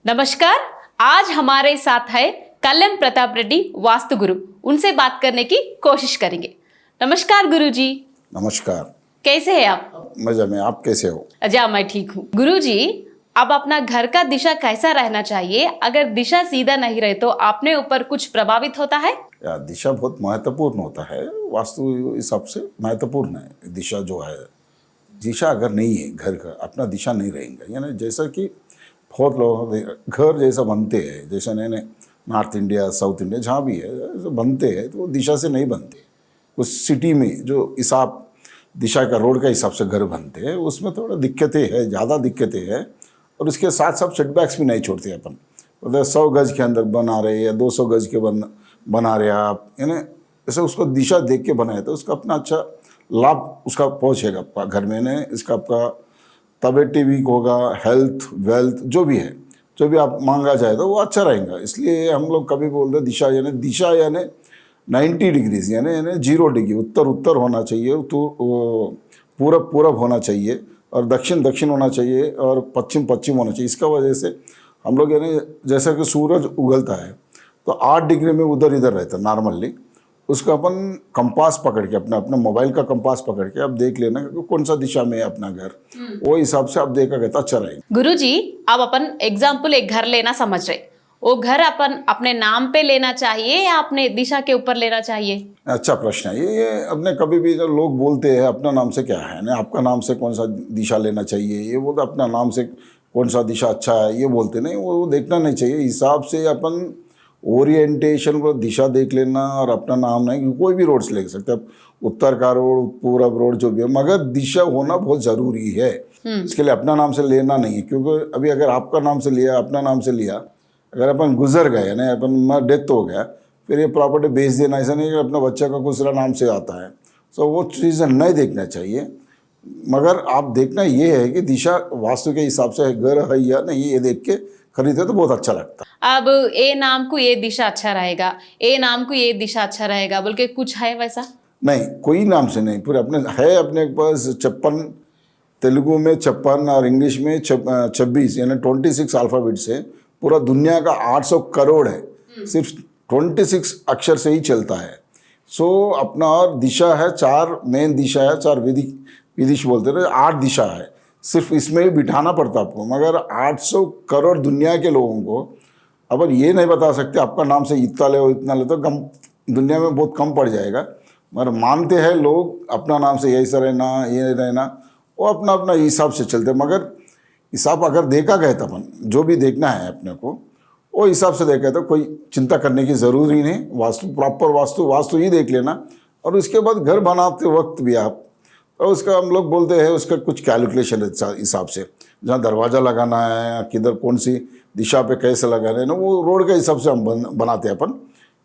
नमस्कार। आज हमारे साथ है कल्लम प्रताप रेड्डी वास्तु गुरु। उनसे बात करने की कोशिश करेंगे। नमस्कार गुरुजी। नमस्कार। कैसे हैं आप? मजा में। आप कैसे हो? अच्छा, मैं ठीक हूँ। गुरुजी, अब अपना घर का दिशा कैसा रहना चाहिए? अगर दिशा सीधा नहीं रहे तो अपने ऊपर कुछ प्रभावित होता है? या दिशा बहुत महत्वपूर्ण होता है। वास्तु हिसाब से महत्वपूर्ण है दिशा जो है। दिशा अगर नहीं है घर का, अपना दिशा नहीं रहेगा। यानी जैसा कि बहुत लोग घर जैसा बनते हैं, जैसे नए नॉर्थ इंडिया साउथ इंडिया जहाँ भी है बनते हैं, तो वो दिशा से नहीं बनते। उस सिटी में जो हिसाब दिशा का रोड का हिसाब से घर बनते हैं, उसमें थोड़ा दिक्कतें हैं, ज़्यादा दिक्कतें हैं। और उसके साथ साथ सेटबैक्स भी नहीं छोड़ते अपन। मतलब 100 गज के अंदर बना रहे या 200 गज के बना रहे आप, यानी ऐसे उसको दिशा देख के बनाए तो उसका अपना अच्छा लाभ उसका पहुँचेगा आपका घर में। ने इसका आपका तबियत वीक होगा, हेल्थ वेल्थ जो भी है, जो भी आप मांगा जाए तो वो अच्छा रहेगा। इसलिए हम लोग कभी बोलते हैं दिशा यानी 90 डिग्रीज यानी 0 डिग्री उत्तर उत्तर होना चाहिए, तो पूरब पूरब होना चाहिए, और दक्षिण दक्षिण होना चाहिए, और पश्चिम पश्चिम होना चाहिए। इसका वजह से हम लोग यानी जैसा कि सूरज उगलता है तो 8 डिग्री में उधर इधर रहता है नॉर्मली। उसका अपन कंपास पकड़ के अपना मोबाइल का कंपास पकड़ के आप देख लेना कि कौन सा दिशा में है अपना घर, वो हिसाब से आप देखा गया तो अच्छा रहेगा। गुरुजी, अब अपन एग्जाम्पल एक घर लेना समझ रहे, वो घर अपन अपने नाम पे लेना चाहिए या अपने दिशा के ऊपर लेना चाहिए? अच्छा प्रश्न है ये। अपने कभी भी जो लोग बोलते हैं अपना नाम से क्या है ना, आपका नाम से कौन सा दिशा लेना चाहिए, ये बोलते अपना नाम से कौन सा दिशा अच्छा है, ये बोलते नहीं। वो देखना नहीं चाहिए। हिसाब से अपन ओरिएंटेशन को दिशा देख लेना, और अपना नाम नहीं, कोई भी रोड से ले सकते आप, उत्तर का रोड पूरब रोड जो भी है, मगर दिशा होना बहुत ज़रूरी है। इसके लिए अपना नाम से लेना नहीं है, क्योंकि अभी अगर आपका नाम से लिया, अपना नाम से लिया, अगर अपन गुजर गए ना, अपन डेथ हो गया, फिर ये प्रॉपर्टी बेच देना, ऐसा नहीं कि अपना बच्चा का दूसरा नाम से आता है। सो वो चीज़ें नहीं देखना चाहिए। मगर आप देखना ये है कि दिशा वास्तु के हिसाब से घर है या नहीं, ये देख के खरीदे तो बहुत अच्छा लगता है। अब ए नाम को ये दिशा अच्छा रहेगा, ए नाम को ये दिशा अच्छा रहेगा बोल के कुछ है वैसा? नहीं, कोई नाम से नहीं, पूरे अपने है अपने पास 56, तेलुगु में 56 और इंग्लिश में 26 यानी 26 अल्फ़ाबेट से पूरा दुनिया का 800 करोड़ है, सिर्फ 26 अक्षर से ही चलता है। सो अपना और दिशा है, 4 मेन दिशा है, 4 विदिश बोलते रहे, 8 दिशा है। सिर्फ इसमें ही बिठाना पड़ता आपको। मगर 800 करोड़ दुनिया के लोगों को अपन ये नहीं बता सकते आपका नाम से इतना ले तो कम, दुनिया में बहुत कम पड़ जाएगा। मगर मानते हैं लोग अपना नाम से ऐसा रहना, ये रहना, वो अपना अपना हिसाब से चलते। मगर हिसाब अगर देखा गया तो अपन जो भी देखना है अपने को वो हिसाब से देखा तो कोई चिंता करने की ज़रूरी नहीं। वास्तु प्रॉपर वास्तु ही देख लेना। और उसके बाद घर बनाते वक्त भी आप, और उसका हम लोग बोलते हैं उसका कुछ कैलकुलेशन हिसाब से, जहाँ दरवाज़ा लगाना है, किधर कौन सी दिशा पे कैसे लगाना है ना, वो रोड के हिसाब से हम बनाते हैं अपन।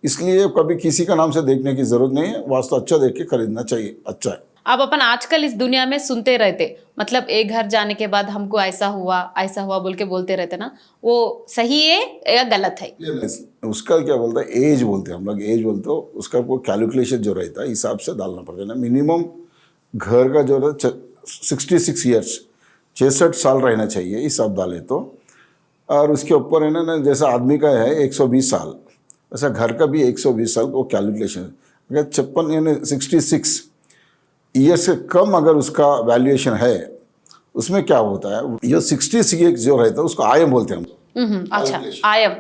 इसलिए कभी किसी का नाम से देखने की ज़रूरत नहीं है। वास्तु अच्छा देख के खरीदना चाहिए, अच्छा है। अब अपन आजकल इस दुनिया में सुनते रहते, मतलब एक घर जाने के बाद हमको ऐसा हुआ बोल के बोलते रहते ना, वो सही है या गलत है? उसका क्या बोलता है, एज बोलते हैं हम लोग, एज बोलते हो उसका। वो कैलकुलेशन जो रहता है हिसाब से डालना पड़ता है ना। मिनिमम घर का जो है 66 ईयर्स, 66 साल रहना चाहिए हिसाब डाले तो। और उसके ऊपर है ना, जैसा आदमी का है 120 साल, वैसा घर का भी 120 साल वो कैलकुलेशन। अगर 56 यानी 66 ईयर से कम अगर उसका वैल्यूएशन है, उसमें क्या होता है, ये 66 जो रहता है उसको आयम बोलते हैं हम। अच्छा, आयम।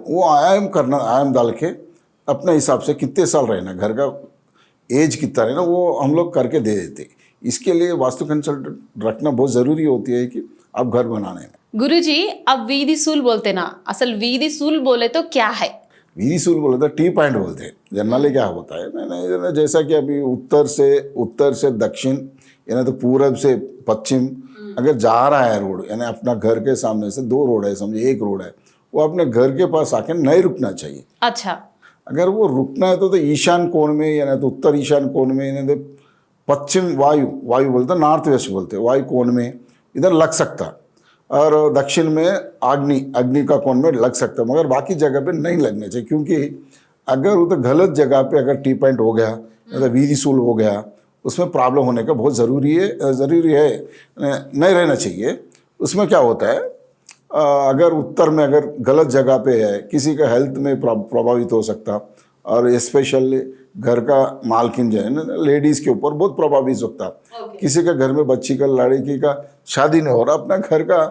वो आयम करना, आयम डाल के अपने हिसाब से कितने साल रहना, घर का एज कितना रहना, वो हम लोग करके दे देते। इसके लिए वास्तु कंसल्टेंट रखना बहुत ज़रूरी होती है कि आप घर बनाने में। गुरुजी, अब वीधि सूल बोलते ना, असल वीधि सूल बोले तो क्या है? वीधि सूल बोले तो टी पॉइंट बोलते हैं। जनरली क्या होता है, मैंने जैसा कि अभी उत्तर से दक्षिण यानी तो पूरब से पश्चिम अगर जा रहा है रोड, यानी अपना घर के सामने से 2 रोड है, समझे 1 रोड है, वो अपने घर के पास आके नहीं रुकना चाहिए। अच्छा। अगर वो रुकना है तो ईशान कोण में, यानी तो उत्तर ईशान कोण में, यानी तो पश्चिम वायु बोलते, नॉर्थ वेस्ट बोलते, वायु कोण में इधर लग सकता, और दक्षिण में अग्नि का कोण में लग सकता, मगर बाकी जगह पे नहीं लगने चाहिए। क्योंकि अगर उधर गलत जगह पे अगर टी पॉइंट हो गया या तो वीधि सूल हो गया, उसमें प्रॉब्लम होने का बहुत ज़रूरी है, नहीं रहना चाहिए। उसमें क्या होता है, अगर उत्तर में अगर गलत जगह पे है, किसी का हेल्थ में प्रभावित हो सकता, और स्पेशली घर का मालकिन जो है ना, लेडीज़ के ऊपर बहुत प्रभावित हो सकता। किसी का घर में बच्ची का, लड़की का शादी नहीं हो रहा, अपना घर का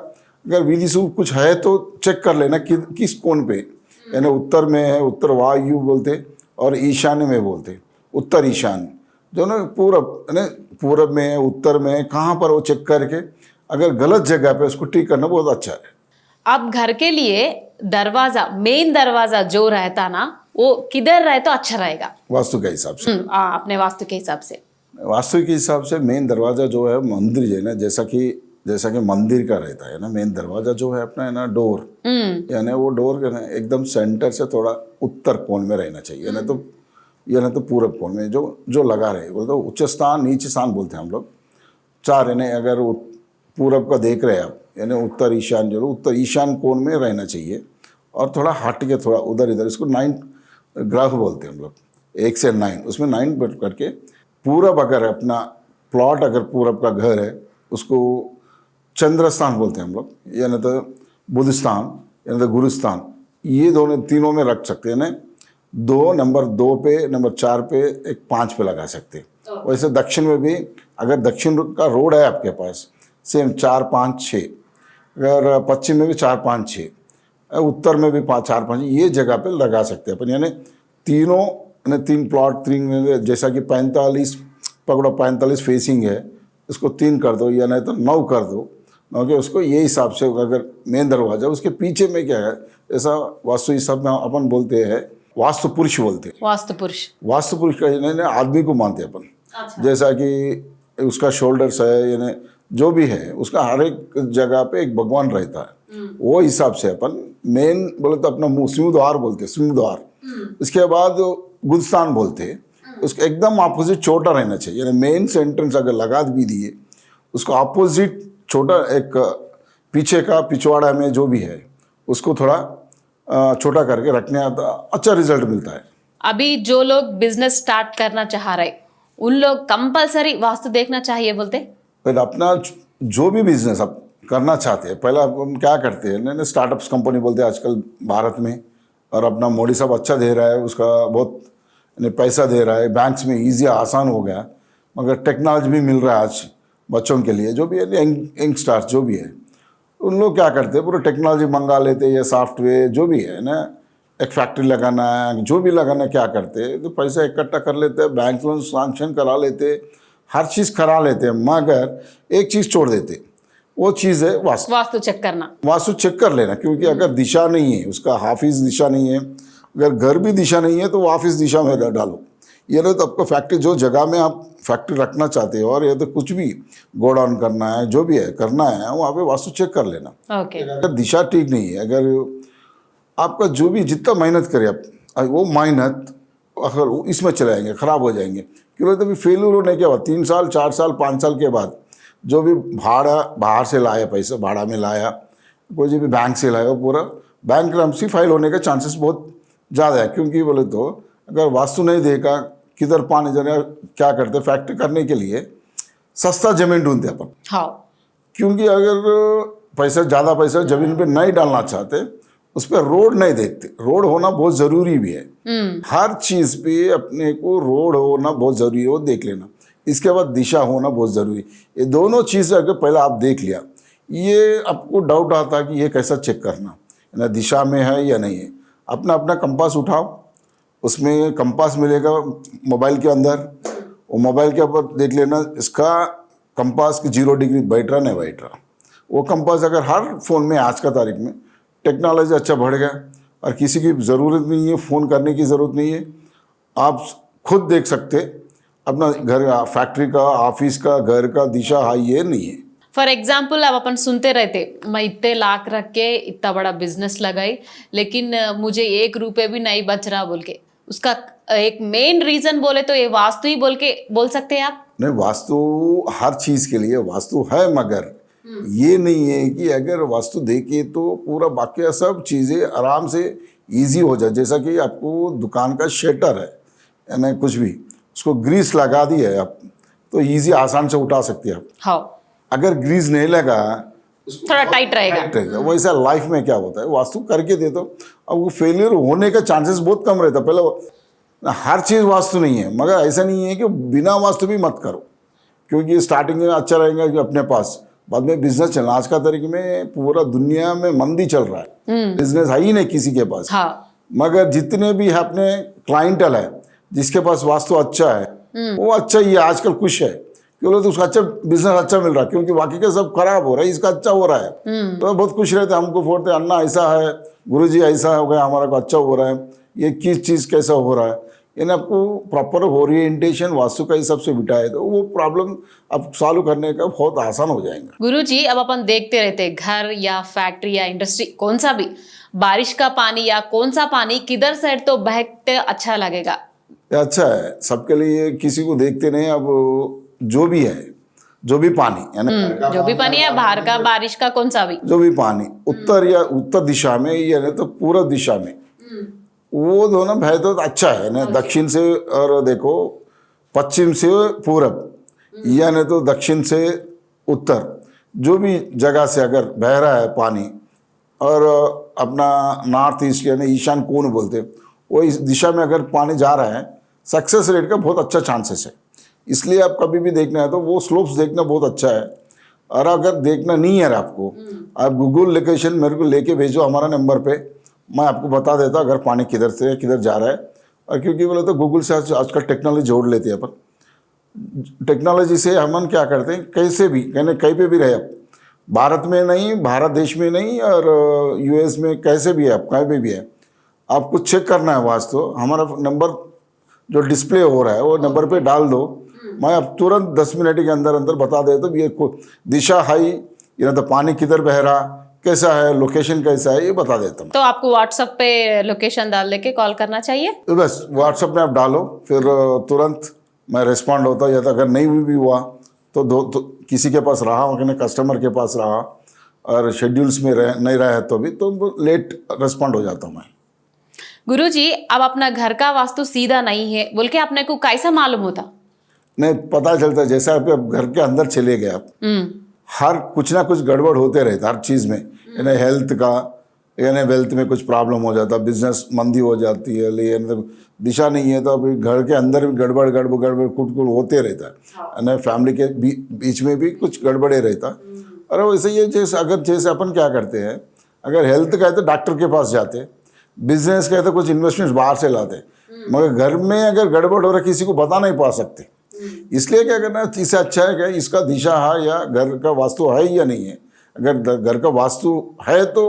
अगर विधि शुभ कुछ है तो चेक कर लेना किस कोण पे, यानी उत्तर में है, उत्तर वायु बोलते, और ईशान्य में बोलते, उत्तर ईशान जो ना पूरब, यानी पूरब में है, उत्तर में है, कहाँ पर वो चेक करके अगर गलत जगह पे उसको ठीक करना बहुत अच्छा है। अब घर के लिए दरवाजा, मेन दरवाजा जो रहता ना, वो किधर रहे तो अच्छा रहेगा? वास्तु के हिसाब से, अपने वास्तु के हिसाब से। वास्तु के हिसाब से मेन दरवाज़ा जो है मंदिर जो है ना, जैसा कि मंदिर का रहता है ना, मेन दरवाज़ा जो है अपना है ना डोर, यानी वो डोर है ना एकदम सेंटर से थोड़ा उत्तर कोण में रहना चाहिए, ना तो पूरब कोण में जो लगा रहे, बोलते तो उच्च स्थान नीच स्थान बोलते हैं हम लोग। चार यानी अगर पूरब का देख रहे हैं आप, यानी उत्तर ईशान, जो उत्तर ईशान कोण में रहना चाहिए, और थोड़ा हट के थोड़ा उधर इधर, इसको 9 ग्राफ बोलते हैं हम लोग, 1 से 9, उसमें 9 बट करके पूरब अगर अपना प्लॉट अगर पूरब का घर है, उसको चंद्र स्थान बोलते हैं हम लोग, यानी तो बुध स्थान, यानी तो गुरुस्थान, ये दोनों तीनों में रख सकते हैं ना। नंबर 2 पे, नंबर 4 पे, एक 5 पे लगा सकते हैं। वैसे दक्षिण में भी अगर दक्षिण का रोड है आपके पास, सेम 4, 5, 6, अगर पश्चिम में भी 4, 5, 6, उत्तर में भी 5, 4, 5, ये जगह पे लगा सकते हैं अपन, यानी तीनों, यानी 3 प्लॉट, 3 जैसा कि 45 पकड़ो, 45 फेसिंग है, इसको 3 कर दो, या नहीं तो 9 कर दो, क्योंकि उसको ये हिसाब से अगर मेन दरवाजा उसके पीछे में क्या है, ऐसा वास्तु हिसाब में अपन बोलते हैं वास्तु पुरुष बोलते हैं। वास्तु पुरुष का यानी आदमी को मानते हैं अपन। अच्छा। जैसा कि उसका शोल्डर्स है, यानी जो भी है उसका हर एक जगह पे एक भगवान रहता है, वो हिसाब से अपन मेन बोले तो अपना मुंह सिंहद्वार बोलते हैं, सिंहद्वार। इसके बाद गुदस्थान बोलते हैं, उसका एकदम अपोजिट छोटा रहना चाहिए, यानी मेन सेंट्रेंस अगर लगा भी दिए, उसको अपोजिट छोटा, एक पीछे का पिछवाड़ा में जो भी है उसको थोड़ा छोटा करके रखने आता, अच्छा रिजल्ट मिलता है। अभी जो लोग बिजनेस स्टार्ट करना चाह रहे, उन लोग कंपलसरी वास्तु देखना चाहिए बोलते? फिर अपना जो भी बिजनेस आप करना चाहते हैं, पहले हम क्या करते हैं ना, स्टार्टअप्स कंपनी बोलते हैं आजकल भारत में, और अपना मोदी साहब अच्छा दे रहा है, उसका बहुत पैसा दे रहा है, बैंक्स में ईजी आसान हो गया, मगर टेक्नोलॉजी भी मिल रहा है आज बच्चों के लिए, जो भी है यंग स्टार्स जो भी है, उन लोग क्या करते हैं, पूरा टेक्नोलॉजी मंगा लेते हैं, या सॉफ्टवेयर जो भी है ना, एक फैक्ट्री लगाना है, जो भी लगाना, क्या करते हैं तो पैसा इकट्ठा कर लेते हैं, बैंक लोन सैंक्शन करा लेते, हर चीज़ करा लेते हैं, मगर एक चीज़ छोड़ देते, वो चीज़ है वास्तु चेक करना। वास्तु चेक कर लेना, क्योंकि अगर दिशा नहीं है, उसका हाफिज दिशा नहीं है, अगर घर भी दिशा नहीं है तो वो हाफिज दिशा में डालो। ये नहीं तो आपको फैक्ट्री जो जगह में आप फैक्ट्री रखना चाहते हो, और ये तो कुछ भी गोडाउन करना है, जो भी है करना है, वहाँ पे वास्तु चेक कर लेना। अगर दिशा ठीक नहीं है, अगर आपका जो भी जितना मेहनत करे आप, वो मेहनत अगर इसमें चले जाएंगे, ख़राब हो जाएंगे, क्योंकि तभी फेल्यूर होने के बाद 3 साल 4 साल 5 साल के बाद जो भी भाड़ा बाहर से लाया, पैसा भाड़ा में लाया, कोई जो भी बैंक से लाया, पूरा बैंकरप्सी फाइल होने का चांसेस बहुत ज़्यादा है। क्योंकि बोले तो अगर वास्तु नहीं देखा, किधर पानी जगह क्या करते, फैक्ट्री करने के लिए सस्ता ज़मीन ढूंढते अपन। हाँ, क्योंकि अगर पैसा ज़्यादा पैसा ज़मीन पे नहीं डालना चाहते, उस पर रोड नहीं देखते। रोड होना बहुत ज़रूरी भी है, हर चीज़ पे अपने को रोड होना बहुत ज़रूरी है, वो देख लेना। इसके बाद दिशा होना बहुत ज़रूरी है। ये दोनों चीज़ अगर पहले आप देख लिया, ये आपको डाउट आता है कि ये कैसा चेक करना, ना दिशा में है या नहीं है। अपना अपना कंपास उठाओ, उसमें कंपास मिलेगा मोबाइल के अंदर, वो मोबाइल के ऊपर देख लेना इसका कंपास की 0 डिग्री बैठ रहा नहीं बैठ रहा। वो कंपास अगर हर फ़ोन में आज का तारीख में टेक्नोलॉजी अच्छा बढ़ गया, और किसी की ज़रूरत नहीं है, फ़ोन करने की ज़रूरत नहीं है, आप खुद देख सकते अपना घर, फैक्ट्री का, ऑफिस का, घर का दिशा है ये नहीं है। फॉर एग्जाम्पल अब अपन सुनते रहते, मैं इतने लाख रख के इतना बड़ा बिजनेस लगाई, लेकिन मुझे 1 रुपये भी नहीं बच रहा बोल के, उसका एक मेन रीजन बोले तो ये वास्तु ही बोल सकते हैं आप? नहीं, वास्तु हर चीज़ के लिए वास्तु है, मगर ये नहीं है कि अगर वास्तु देखे तो पूरा बाकी सब चीज़ें आराम से इजी हो जाए। जैसा कि आपको दुकान का शटर है, यानी कुछ भी उसको ग्रीस लगा दी है आप, तो इजी आसान से उठा सकते हैं आप। हाँ। अगर ग्रीस नहीं लगा थोड़ा टाइट रहेगा। टाइट रहेगा। वैसा लाइफ में क्या होता है, वास्तु करके दे दो, अब वो फेलियर होने का चांसेस बहुत कम रहता है। पहले हर चीज़ वास्तु नहीं है, मगर ऐसा नहीं है कि बिना वास्तु भी मत करो, क्योंकि स्टार्टिंग में अच्छा रहेगा कि अपने पास, बाद में बिजनेस चलना। आज का तारीख में पूरा दुनिया में मंदी चल रहा है, बिजनेस है ही नहीं किसी के पास। हाँ। मगर जितने भी है अपने क्लाइंटल है, जिसके पास वास्तु अच्छा है वो अच्छा ही है, आजकल खुश है, क्योंकि तो उसका अच्छा बिजनेस अच्छा मिल रहा है, क्योंकि बाकी का सब खराब हो रहा है, इसका अच्छा हो रहा है। तो बहुत खुश रहते, हमको फोड़ते, अन्ना ऐसा है, गुरुजी ऐसा हो गया, हमारा को अच्छा हो रहा है, ये किस चीज़ कैसा हो रहा है। यानी आपको प्रॉपर ओरिएंटेशन वास्तु का हिसाब से बिठाए तो वो प्रॉब्लम अब सॉल्व करने का बहुत आसान हो जाएगा। गुरुजी, अब अपन देखते रहते हैं, घर या फैक्ट्री या इंडस्ट्री कौन सा भी, बारिश का पानी या कौन सा पानी किधर से तो बहते अच्छा लगेगा। ये अच्छा है सबके लिए, किसी को देखते नहीं। अब जो भी है, जो भी पानी है ना, जो भी पानी है, बाहर का, बारिश का, कौन सा भी, जो भी पानी उत्तर या उत्तर दिशा में या नहीं तो पूर्व दिशा में, वो दोनों बहे तो अच्छा है ना। दक्षिण से और देखो पश्चिम से पूरब या नहीं तो दक्षिण से उत्तर, जो भी जगह से अगर बह रहा है पानी, और अपना नॉर्थ ईस्ट यानी ईशान कोण बोलते, वो इस दिशा में अगर पानी जा रहा है, सक्सेस रेट का बहुत अच्छा चांसेस है। इसलिए आप कभी भी देखना है तो वो स्लोप्स देखना बहुत अच्छा है। और अगर देखना नहीं है आपको, आप गूगल लोकेशन मेरे को लेके भेजो हमारा नंबर पे, मैं आपको बता देता अगर पानी किधर से किधर जा रहा है। और क्योंकि बोले तो गूगल से आजकल टेक्नोलॉजी जोड़ लेते हैं अपन। टेक्नोलॉजी से हम क्या करते हैं, कैसे भी कहने कहीं पे भी रहे आप, भारत में नहीं, भारत देश में नहीं, और यूएस में, कैसे भी है आप, कहीं पे भी है, आपको चेक करना है वास्तु, हमारा नंबर जो डिस्प्ले हो रहा है वो नंबर पे डाल दो, मैं अब तुरंत 10 मिनट के अंदर अंदर बता देता हूँ। ये दिशा है या तो पानी किधर बह रहा, कैसा है, लोकेशन कैसा है, ये बता देता हूँ। तो आपको व्हाट्सएप पे लोकेशन डाल देके कॉल करना चाहिए। तो बस व्हाट्सएप में आप डालो, फिर तुरंत मैं रिस्पॉन्ड होता, या तो अगर नहीं भी हुआ तो किसी के पास रहा, अपने कस्टमर के पास रहा और शेड्यूल्स में नहीं रहा है तो भी तो लेट रिस्पॉन्ड हो जाता हूँ मैं। गुरुजी, अब अपना घर का वास्तु सीधा नहीं है बोल के अपने को कैसा मालूम होता? नहीं पता चलता, जैसे आप घर के अंदर चले गए आप, हर कुछ ना कुछ गड़बड़ होते रहता हर चीज़ में, यानी हेल्थ का, यानी वेल्थ में कुछ प्रॉब्लम हो जाता, बिजनेस मंदी हो जाती है, लेकिन दिशा नहीं है तो अभी घर के अंदर भी गड़बड़ कुट होते रहता है, यानी फैमिली के बीच में भी कुछ गड़बड़े रहता। और वैसे ये जैसे अपन क्या करते हैं, अगर हेल्थ का है तो डॉक्टर के पास जाते, बिजनेस का है तो कुछ इन्वेस्टमेंट्स बाहर से लाते, मगर घर में अगर गड़बड़ हो रहा किसी को बता नहीं पा सकते। इसलिए क्या करना, इससे अच्छा है कि इसका दिशा है या घर का वास्तु है या नहीं है। अगर घर का वास्तु है तो,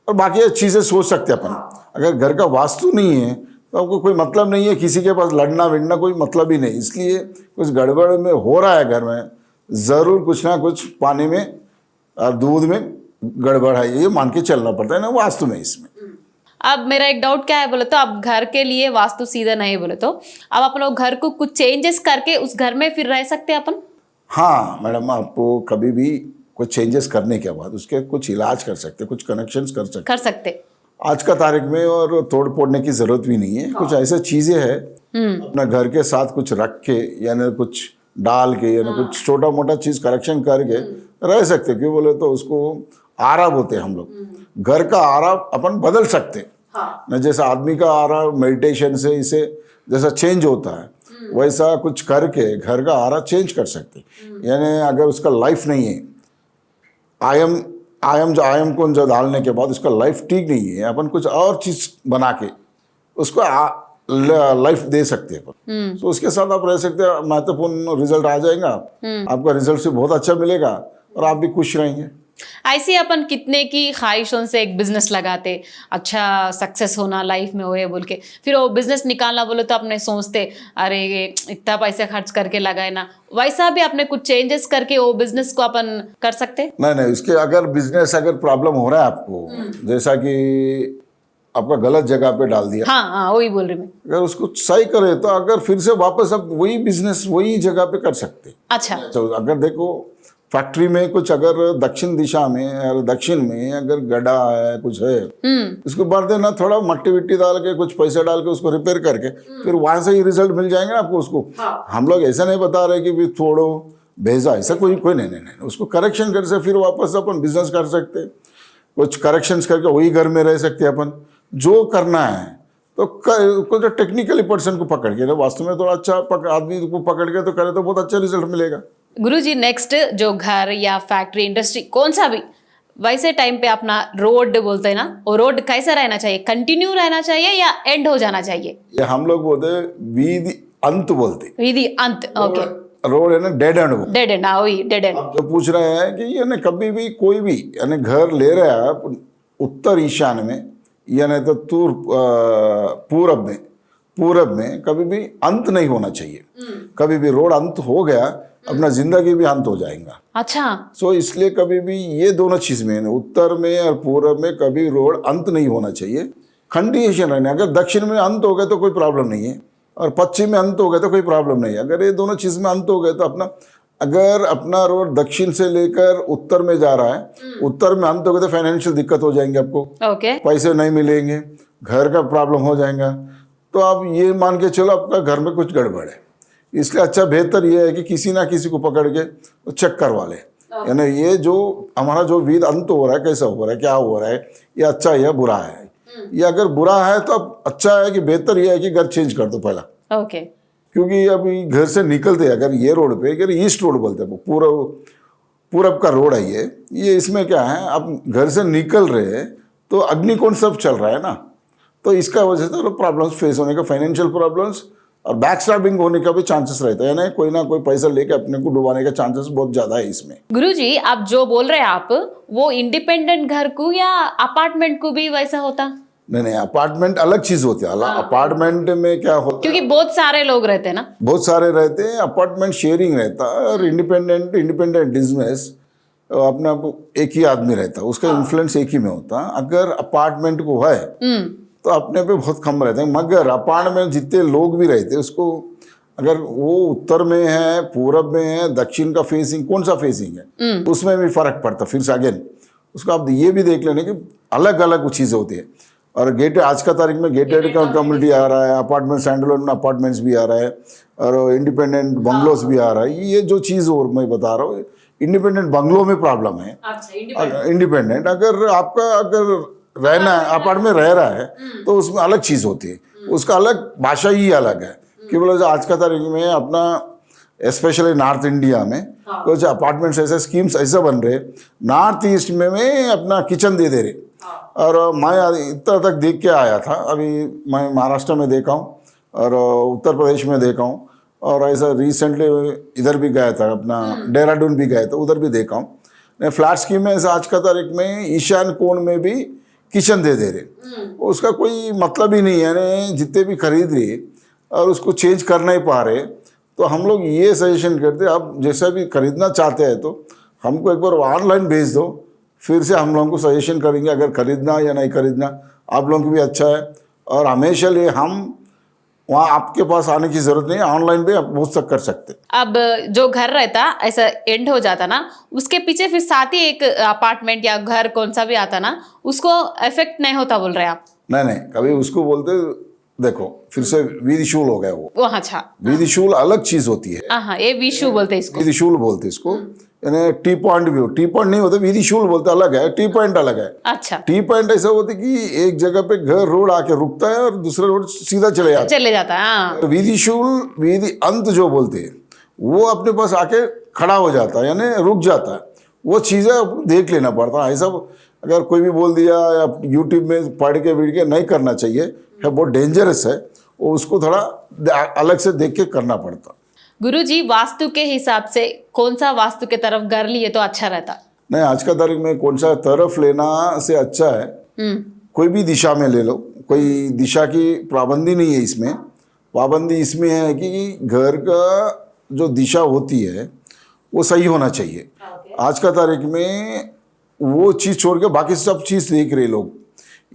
और बाकी चीज़ें सोच सकते हैं अपन। अगर घर का वास्तु नहीं है तो आपको कोई मतलब नहीं है, किसी के पास लड़ना विड़ना कोई मतलब ही नहीं। इसलिए कुछ गड़बड़ में हो रहा है घर में, ज़रूर कुछ ना कुछ पानी में और दूध में गड़बड़ है, ये मान के चलना पड़ता है ना वास्तु में। इसमें अब मेरा एक डाउट क्या है बोले तो, अब घर के लिए वास्तु सीधा नहीं बोले तो अब अपन लोग घर को कुछ चेंजेस करके उस घर में फिर रह सकते हैं अपन? हाँ मैडम, आपको कभी भी कुछ चेंजेस करने के बाद उसके कुछ इलाज कर सकते, कुछ कनेक्शंस कर सकते आज का तारीख में, और तोड़ फोड़ने की जरूरत भी नहीं है। कुछ ऐसे चीजें हैं अपना घर के साथ कुछ रख के, यानी कुछ डाल के, यानी कुछ छोटा मोटा चीज करेक्शन करके रह सकते। क्यों बोले तो उसको आरा बोलते हैं हम लोग। घर का आरा अपन बदल सकते न, जैसा आदमी का आरा मेडिटेशन से इसे जैसा चेंज होता है, वैसा कुछ करके घर का आरा चेंज कर सकते। यानी अगर उसका लाइफ नहीं है, आयम को जो डालने के बाद उसका लाइफ ठीक नहीं है, अपन कुछ और चीज बना के उसको लाइफ दे सकते हैं। तो उसके साथ आप रह सकते हैं, महत्वपूर्ण रिजल्ट आ जाएगा, आपका रिजल्ट से बहुत अच्छा मिलेगा और आप भी खुश रहेंगे। ऐसे अपन कितने की ख्वाहिशों से एक बिजनेस लगाते, अच्छा सक्सेस होना लाइफ में होए बोल के, फिर वो बिजनेस निकालना बोले तो अपने सोचते अरे इतना पैसे खर्च करके लगाए ना, वैसा भी अपने कुछ चेंजेस करके वो बिजनेस को अपन कर सकते। नहीं, इसके अगर बिजनेस अगर प्रॉब्लम हो रहा है आपको, जैसा कि आपका गलत जगह पे डाल दिया, हाँ वही बोल रही मैं, अगर उसको सही करे तो अगर फिर से वापस अब वही बिजनेस वही जगह पे कर सकते। अच्छा, तो अगर देखो फैक्ट्री में कुछ अगर दक्षिण दिशा में और दक्षिण में अगर गड्ढा है कुछ है, उसको भर देना, थोड़ा मट्टी विट्टी डाल के कुछ पैसे डाल के उसको रिपेयर करके फिर वहां से ही रिजल्ट मिल जाएंगे आपको। उसको हम लोग ऐसा नहीं बता रहे कि भी छोड़ो भेजा, ऐसा कोई कोई नहीं, उसको करेक्शन कर से फिर वापस अपन बिजनेस कर सकते, कुछ करेक्शंस करके वही घर में रह सकते अपन, जो करना है तो कुछ टेक्निकली पर्सन को पकड़ के ना, वास्तव में थोड़ा अच्छा आदमी को पकड़ के तो करे तो बहुत अच्छा रिजल्ट मिलेगा। गुरुजी नेक्स्ट जो घर या फैक्ट्री इंडस्ट्री कौन सा भी, वैसे टाइम पे अपना रोड बोलते हैं ना, वो रोड कैसा रहना चाहिए, कंटिन्यू रहना चाहिए या एंड हो जाना चाहिए? ये हम लोग बोलते वीधि अंत बोलते, विधि अंत, ओके, रोड है ना डेड एंड। डेड एंड, हाँ वही डेड एंड। आप जो पूछ रहे हैं कि यानी कभी भी कोई भी यानी घर ले रहे हैं आप उत्तर ईशान में यानी तो पूरब में कभी भी अंत नहीं होना चाहिए। कभी भी रोड अंत हो गया अपना जिंदगी भी अंत हो जाएगा। अच्छा, सो इसलिए कभी भी ये दोनों चीज में उत्तर में और पूरब में कभी रोड अंत नहीं होना चाहिए, कंडीशन रहने। अगर दक्षिण में अंत हो गए तो कोई प्रॉब्लम नहीं है और पश्चिम में अंत हो गए तो कोई प्रॉब्लम नहीं है। अगर ये दोनों चीज में अंत हो गए तो अगर अपना रोड दक्षिण से लेकर उत्तर में जा रहा है, उत्तर में अंत हो गए तो फाइनेंशियल दिक्कत हो जाएंगे आपको, ओके, पैसे नहीं मिलेंगे, घर का प्रॉब्लम हो जाएगा। तो आप ये मान के चलो आपका घर में कुछ गड़बड़ है, इसलिए अच्छा बेहतर ये है कि किसी ना किसी को पकड़ के चेक करवा ले, यानी ये जो हमारा जो विध अंत हो रहा है कैसा हो रहा है, क्या हो रहा है, ये अच्छा है या बुरा है। ये अगर बुरा है तो अब अच्छा है कि बेहतर ये है कि घर चेंज कर दो पहला, ओके, क्योंकि अभी घर से निकलते अगर ये रोड पे, अगर ईस्ट रोड बोलते हैं पूरब का रोड है ये इसमें क्या है, आप घर से निकल रहे हैं तो अग्निकोण सब चल रहा है ना, तो इसका वजह से प्रॉब्लम्स फेस होने का, फाइनेंशियल प्रॉब्लम्स और बैक स्टैबिंग होने का भी चांसेस रहता है, यानी कोई ना कोई पैसा लेके अपने को डुबाने का चांसेस बहुत ज्यादा है इसमें। गुरुजी आप जो बोल रहे हैं आप, वो इंडिपेंडेंट घर को या अपार्टमेंट को भी वैसा होता? नहीं, अपार्टमेंट अलग चीज होती है। अपार्टमेंट में क्या होता है, क्योंकि बहुत सारे लोग रहते हैं ना, बहुत सारे रहते हैं, अपार्टमेंट शेयरिंग रहता है और इंडिपेंडेंट बिजनेस अपने आप एक ही आदमी रहता है, उसका इन्फ्लुएंस एक ही में होता है। अगर अपार्टमेंट को है तो अपने पे बहुत कम रहते हैं, मगर अपार्टमेंट जितने लोग भी रहते हैं उसको अगर वो उत्तर में है, पूरब में है, दक्षिण का फेसिंग कौन सा फेसिंग है उसमें भी फर्क पड़ता है। फिर से अगेन उसको आप ये भी देख लेने कि अलग अलग चीज़ें होती है। और गेटेड आज का तारीख में गेटेड कम्युनिटी आ रहा है, अपार्टमेंट स्टैंडअलोन अपार्टमेंट्स भी आ रहा है और इंडिपेंडेंट बंगलोज भी आ रहा है। ये जो चीज़ और मैं बता रहा हूँ, इंडिपेंडेंट बंगलो में प्रॉब्लम है। इंडिपेंडेंट अगर आपका अगर रहना है अपार्टमेंट में रह रहा है तो उसमें अलग चीज़ होती है, उसका अलग भाषा ही अलग है। कि बोले आज का तारीख में अपना स्पेशली नॉर्थ इंडिया में कुछ अपार्टमेंट्स ऐसे स्कीम्स ऐसे बन रहे, नॉर्थ ईस्ट में अपना किचन दे रहे। और मैं इतना तक देख के आया था, अभी मैं महाराष्ट्र में देखा हूँ और उत्तर प्रदेश में देखा हूँ और ऐसा रिसेंटली इधर भी गया था, अपना देहरादून भी गया था, उधर भी देखा हूँ। फ्लैट स्कीम में ऐसा आज का तारीख में ईशान कोण में भी किचन दे रहे, उसका कोई मतलब ही नहीं है। यानी जितने भी खरीद रहे और उसको चेंज कर नहीं पा रहे, तो हम लोग ये सजेशन करते हैं आप जैसा भी खरीदना चाहते हैं तो हमको एक बार ऑनलाइन भेज दो, फिर से हम लोगों को सजेशन करेंगे अगर खरीदना या नहीं खरीदना, आप लोगों को भी अच्छा है। और हमेशा लिए हम वहाँ आपके पास आने की जरूरत नहीं है, ऑनलाइन भी आप बहुत सब कर सकते। अब जो घर रहता ऐसा एंड हो जाता ना, उसके पीछे फिर साथ ही एक अपार्टमेंट या घर कौन सा भी आता ना, उसको इफेक्ट नहीं होता बोल रहे हैं आप? नहीं, कभी उसको बोलते देखो फिर से विधिशूल हो गया वो। अच्छा, विधिशूल अलग चीज होती है। हाँ, ये विशु बोलते हैं इसको, विधिशूल बोलते इसको। यानी टी पॉइंट भी हो, टी पॉइंट नहीं होता, विधिशूल बोलते अलग है, टी पॉइंट अलग है। अच्छा, टी पॉइंट ऐसा होता है कि एक जगह पे घर रोड आके रुकता है और दूसरा रोड सीधा चले जाता है। हाँ। विधिशूल विधि अंत जो बोलते हैं वो अपने पास आके खड़ा हो जाता है, यानी रुक जाता है। वो चीज़ें देख लेना पड़ता है। ऐसा अगर कोई भी बोल दिया या यूट्यूब में पढ़ के नहीं करना चाहिए, है बहुत डेंजरस है, वो उसको थोड़ा अलग से देख के करना पड़ता। गुरुजी वास्तु के हिसाब से कौन सा वास्तु के तरफ घर लिए तो अच्छा रहता? नहीं, आज का तारीख में कौन सा तरफ लेना से अच्छा है, कोई भी दिशा में ले लो, कोई दिशा की पाबंदी नहीं है इसमें। पाबंदी इसमें है कि घर का जो दिशा होती है वो सही होना चाहिए। आज का तारीख में वो चीज़ छोड़ के बाकी सब चीज़ देख रहे लोग,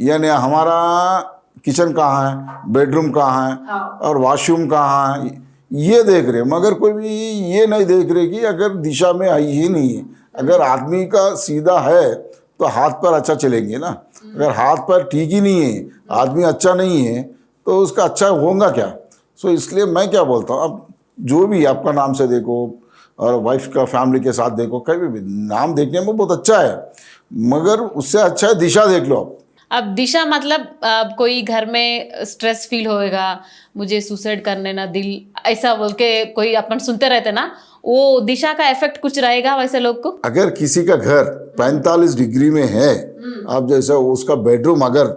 यानी हमारा किचन कहाँ है, बेडरूम कहाँ है और वॉशरूम कहाँ है, ये देख रहे, मगर कोई भी ये नहीं देख रहे कि अगर दिशा में आई ही नहीं है। अगर आदमी का सीधा है तो हाथ पैर अच्छा चलेंगे ना, अगर हाथ पैर ठीक ही नहीं है, आदमी अच्छा नहीं है, तो उसका अच्छा होगा क्या। सो इसलिए मैं क्या बोलता हूँ, अब जो भी आपका नाम से देखो, और वाइफ का फैमिली के साथ देखो, कभी भी नाम देखने में बहुत अच्छा है, मगर उससे अच्छा है दिशा देख लो आप। अब दिशा मतलब कोई घर में स्ट्रेस फील होएगा, मुझे सुसाइड करने ना दिल, ऐसा बोल के कोई अपन सुनते रहते ना, वो दिशा का इफेक्ट कुछ रहेगा वैसे लोग को। अगर किसी का घर 45 डिग्री में है, आप जैसा उसका बेडरूम अगर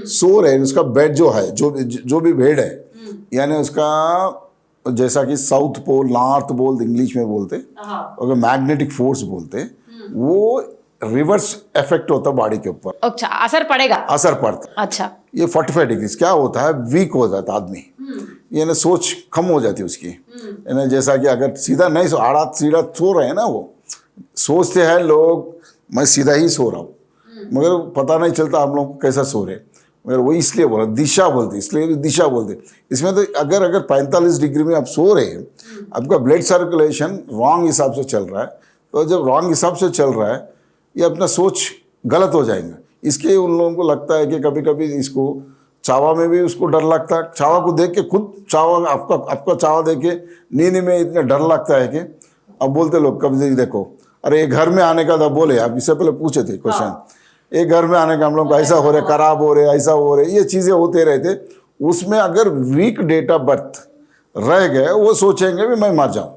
सो रहे, उसका बेड जो है, जो भी बेड है, यानी उसका जैसा कि south pole north pole English में बोलते, अगर मैग्नेटिक फोर्स बोलते, वो रिवर्स इफेक्ट होता है बॉडी के ऊपर, अच्छा असर पड़ेगा, असर पड़ता है। अच्छा ये 45 डिग्री क्या होता है, वीक हो जाता है आदमी, यानी सोच कम हो जाती है उसकी, यानी जैसा कि अगर सीधा नहीं सो, आड़ा सीधा सो रहे हैं ना, वो सोचते हैं लोग मैं सीधा ही सो रहा हूँ, मगर पता नहीं चलता हम लोग कैसा सो रहे, मगर वो इसलिए बोला दिशा बोलते, इसलिए दिशा बोलते। इसमें तो अगर 45 डिग्री में आप सो रहे हैं, आपका ब्लड सर्कुलेशन रॉन्ग हिसाब से चल रहा है, तो जब रॉन्ग हिसाब से चल रहा है, ये अपना सोच गलत हो जाएगा। इसके उन लोगों को लगता है कि कभी कभी इसको चावा में भी उसको डर लगता है, चावा को देख के खुद चावा आपका चावा देख के नींद में इतना डर लगता है कि अब बोलते लोग कभी देखो, अरे ये घर में आने का था, बोले आप इससे पहले पूछे थे क्वेश्चन, ये घर में आने का हम लोग ऐसा हो रहे, खराब हो रहे, ऐसा हो रहे, ये चीज़ें होते रहते। उसमें अगर वीक डेट ऑफ बर्थ रह गए, वो सोचेंगे भी मैं मर जाऊँ,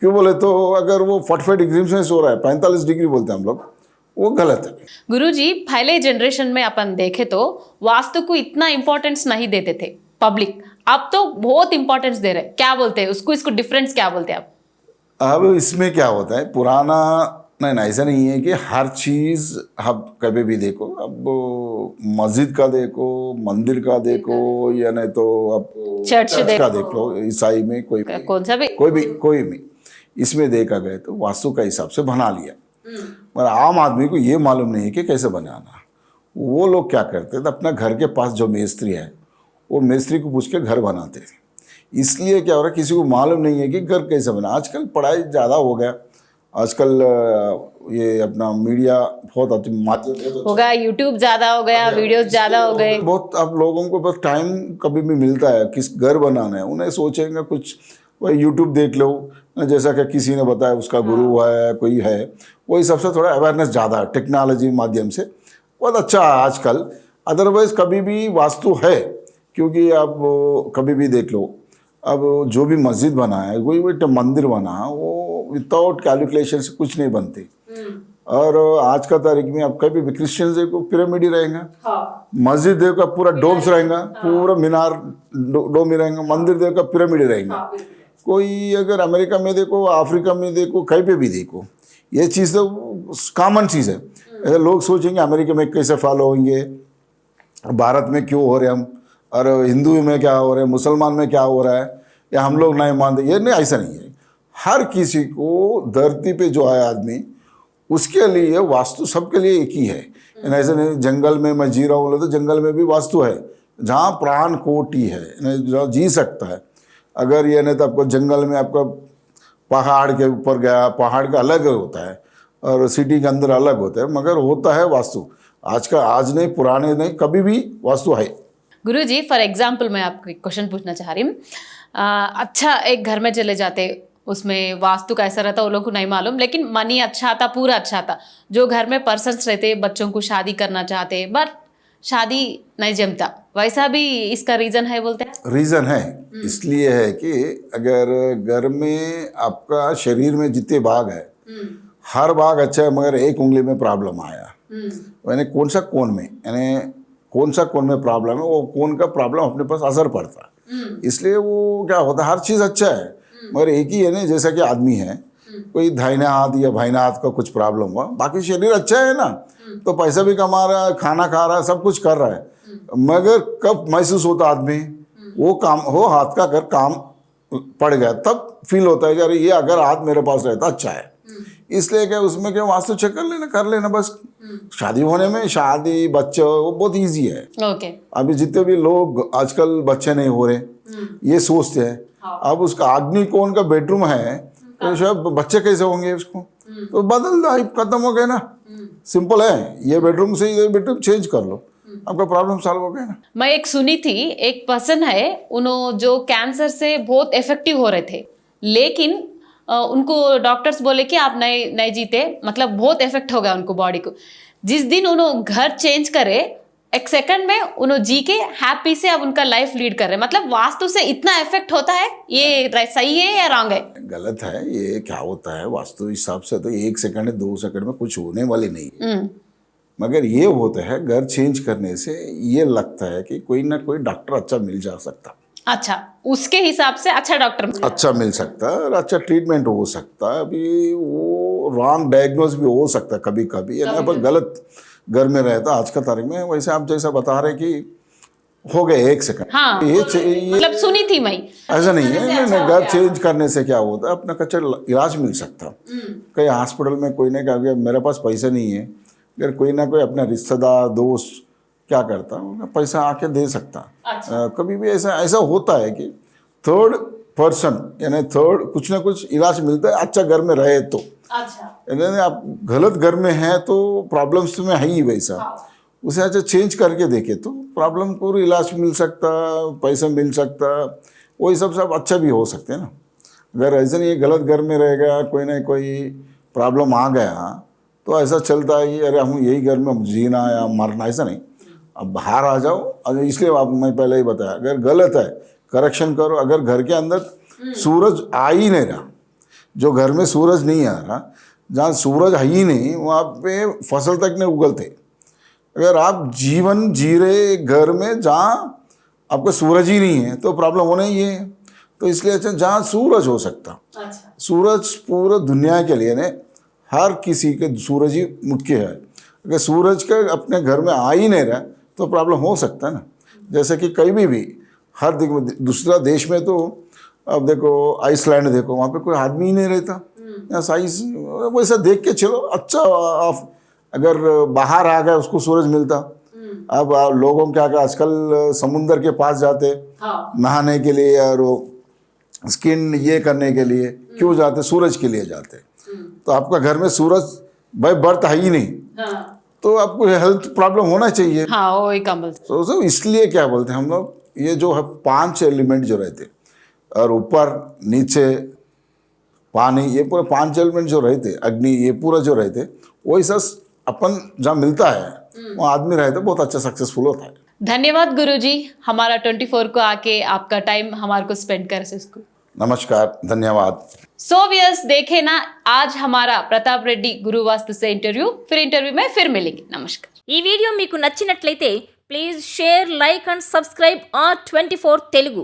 क्यों बोले तो अगर वो 45 डिग्री में सो रहा है, 45 डिग्री बोलते हैं हम लोग, वो गलत है। गुरुजी, पहले जनरेशन में अपन देखे तो वास्तु को इतना इंपॉर्टेंस नहीं देते थे पब्लिक, अब तो बहुत इंपॉर्टेंस दे रहे, क्या बोलते हैं उसको, इसको डिफरेंस क्या बोलते हैं आप? अब इसमें क्या होता है, पुराना नहीं ऐसा नहीं है कि हर चीज़ आप कभी भी देखो, अब मस्जिद का देखो, मंदिर का देखो, या नहीं तो आप चर्च का देख लो, ईसाई में कौन सा भी कोई भी इसमें देखा गया तो वास्तु का हिसाब से बना लिया, पर आम आदमी को ये मालूम नहीं है कि कैसे बनाना। वो लोग क्या करते थे, अपना घर के पास जो मेस्त्री है, वो मेस्त्री को पूछ के घर बनाते थे। इसलिए क्या हो रहा है, किसी को मालूम नहीं है कि घर कैसे बना। आजकल पढ़ाई ज़्यादा हो गया, आजकल ये अपना मीडिया बहुत माध्यम हो गया, यूट्यूब ज़्यादा हो गया, वीडियोस ज़्यादा हो गए, बहुत अब लोगों को बस टाइम कभी भी मिलता है, किस घर बनाना है, उन्हें सोचेंगे कुछ वही यूट्यूब देख लो, जैसा कि किसी ने बताया उसका गुरु है, कोई है, वही सबसे थोड़ा अवेयरनेस ज़्यादा है टेक्नोलॉजी माध्यम से, बहुत अच्छा है आजकल। अदरवाइज कभी भी वास्तु है, क्योंकि आप कभी भी देख लो, अब जो भी मस्जिद बना है, कोई भी मंदिर बना, वो विदाउट कैलकुलेशन से कुछ नहीं बनती। और आज का तारीख में आप कभी भी क्रिश्चियन देखो पिरामिड ही रहेगा, मस्जिद देखो का पूरा डोम्स रहेगा, पूरा मीनार डोम ही रहेगा, मंदिर देखो का पिरामिड ही रहेगा। कोई अगर अमेरिका में देखो, अफ्रीका में देखो, कहीं पे भी देखो, ये चीज़ तो कॉमन चीज़ है। ऐसे लोग सोचेंगे अमेरिका में कैसे फॉलो होंगे, भारत में क्यों हो रहे हम, और हिंदू में क्या हो रहा है, मुसलमान में क्या हो रहा है, या हम लोग नहीं मानते, ये नहीं, ऐसा नहीं है। हर किसी को धरती पे जो है आदमी, उसके लिए वास्तु सबके लिए एक ही है। ऐसे नहीं जंगल में मैं जी रहा हूँ तो जंगल में भी वास्तु है, जहाँ प्राण कोटि है, जहाँ जी सकता है। अगर ये नहीं तो आपको जंगल में आपका पहाड़ के ऊपर गया, पहाड़ का अलग होता है और सिटी के अंदर अलग होता है, मगर होता है वास्तु। आज नहीं, पुराने नहीं, कभी भी वास्तु है। गुरुजी, फॉर एग्जाम्पल मैं आपको एक क्वेश्चन पूछना चाह रही हूँ। अच्छा, एक घर में चले जाते, उसमें वास्तु कैसा रहता वो लोग को नहीं मालूम, लेकिन मनी अच्छा था, पूरा अच्छा था। जो घर में पर्सन्स रहते, बच्चों को शादी करना चाहते, बट शादी नहीं जमता, वैसा भी इसका रीज़न है बोलते हैं? रीज़न है, इसलिए है कि अगर घर में आपका शरीर में जितने भाग है, हर भाग अच्छा है, मगर एक उंगली में प्रॉब्लम आया, यानी कौन सा कोण में, यानी कौन सा कोण में प्रॉब्लम है, वो कोण का प्रॉब्लम अपने पास असर पड़ता है। इसलिए वो क्या होता है, हर चीज़ अच्छा है, मगर एक ही है ना, जैसा कि आदमी है, कोई दाहिने हाथ या बाहिने हाथ का कुछ प्रॉब्लम हुआ, बाकी शरीर अच्छा है ना, तो पैसा भी कमा रहा है, खाना खा रहा है, सब कुछ कर रहा है, मगर कब महसूस होता आदमी वो काम हो, हाथ का अगर काम पड़ गया, तब फील होता है कि अरे ये अगर हाथ मेरे पास रहता अच्छा है। इसलिए क्या उसमें क्या वास्तु चेक कर लेना बस। शादी होने में, शादी बच्चे वो बहुत इजी है। ओके। अभी जितने भी लोग आजकल बच्चे नहीं हो रहे, ये सोचते हैं, अब उसका अग्नि कोण का बेडरूम है तो शायद बच्चे कैसे होंगे उसको, तो बदल दो, खत्म हो गया ना, सिंपल है, ये बेडरूम से ये बेडरूम चेंज कर लो, आपका प्रॉब्लम सॉल्व हो गया ना। मैं एक सुनी थी, एक पर्सन है, उन्होंने जो कैंसर से बहुत इफेक्टिव हो रहे थे, लेकिन उनको डॉक्टर्स बोले कि आप नहीं नहीं जीते, मतलब बहुत इफेक्ट हो गया उनको बॉडी को। जिस दिन उन्होंने घर चेंज करे, एक सेकंड में उन्होंने जी के हैप्पी से अब उनका लाइफ लीड कर रहे हैं। मतलब वास्तु से इतना इफेक्ट होता है, ये सही है या रॉन्ग है? गलत है। ये क्या होता है वास्तु हिसाब से तो 1 सेकंड 2 सेकंड में कुछ होने वाले नहीं है। मगर ये होता है घर चेंज करने से ये लगता है कि कोई ना कोई डॉक्टर अच्छा मिल जा सकता, अच्छा, उसके हिसाब से अच्छा डॉक्टर अच्छा मिल सकता है और अच्छा ट्रीटमेंट हो सकता है। अभी वो रॉन्ग डायग्नोज भी हो सकता है कभी कभी, यानी पर गलत घर में रहता आज का तारीख में। वैसे आप जैसा बता रहे कि हो गए 1 सेकंड, हाँ, ये मतलब सुनी थी मैं। ऐसा नहीं है। नहीं, घर चेंज करने से क्या होता है, अपना कच्चा इलाज मिल सकता। कई हॉस्पिटल में कोई ने कहा मेरे पास पैसे नहीं है, अगर कोई ना कोई अपना रिश्तेदार दोस्त क्या करता पैसा आके दे सकता। कभी भी ऐसा ऐसा होता है कि थर्ड पर्सन यानी थर्ड कुछ ना कुछ इलाज मिलता है अच्छा घर में रहे तो। अच्छा, यानी आप गलत घर में हैं तो प्रॉब्लम्स में है ही वैसा, उसे अच्छा चेंज करके देखे तो प्रॉब्लम को इलाज मिल सकता, पैसा मिल सकता, वही सब अच्छा भी हो सकते हैं ना। अगर ऐसा नहीं गलत घर में रहेगा कोई ना कोई प्रॉब्लम आ गया तो ऐसा चलता है कि अरे हम यही घर में जीना या मरना, ऐसा नहीं। अब बाहर आ जाओ, इसलिए आप मैं पहले ही बताया अगर गलत है करेक्शन करो। अगर घर के अंदर सूरज आ ही नहीं रहा, जो घर में सूरज नहीं आ रहा, जहाँ सूरज है ही नहीं वहाँ पे फसल तक नहीं उगलते। अगर आप जीवन जी रहे घर में जहाँ आपका सूरज ही नहीं है तो प्रॉब्लम होना ही है। तो इसलिए अच्छा जहाँ सूरज हो सकता, सूरज पूरा दुनिया के लिए ने हर किसी के सूरज ही मुख्य है। अगर सूरज का अपने घर में आ ही नहीं रहा तो प्रॉब्लम हो सकता है ना। जैसे कि कहीं भी हर दूसरा देश में तो अब देखो आइसलैंड देखो, वहाँ पे कोई आदमी ही नहीं रहता या साइज वैसा देख के चलो अच्छा। आप अगर बाहर आ गए उसको सूरज मिलता। अब लोगों क्या आजकल समुंदर के पास जाते नहाने के लिए और वो स्किन ये करने के लिए क्यों जाते, सूरज के लिए जाते। तो आपका घर में सूरज भाई बर्थ है ही नहीं, तो आपको हेल्थ प्रॉब्लम होना चाहिए। हाँ, वही काम बोलते। तो इसलिए क्या बोलते हैं हम लोग, ये जो है 5 एलिमेंट जो रहते और ऊपर नीचे पानी, ये पूरे 5 एलिमेंट जो रहते, अग्नि, ये पूरा जो रहते, वही सब अपन जहाँ मिलता है वहाँ आदमी रहते बहुत अच्छा सक्सेसफुल होता है। धन्यवाद गुरुजी, हमारा 24 को आके आपका टाइम हमारे को स्पेंड कर इसको। नमस्कार, धन्यवाद। सो व्यूअर्स, देखे ना आज हमारा प्रताप रेड्डी गुरु वास्तु से इंटरव्यू। फिर इंटरव्यू में फिर मिलेंगे। नमस्कार। ఈ వీడియో మీకు నచ్చినట్లయితే please share, like and subscribe R24 Telugu.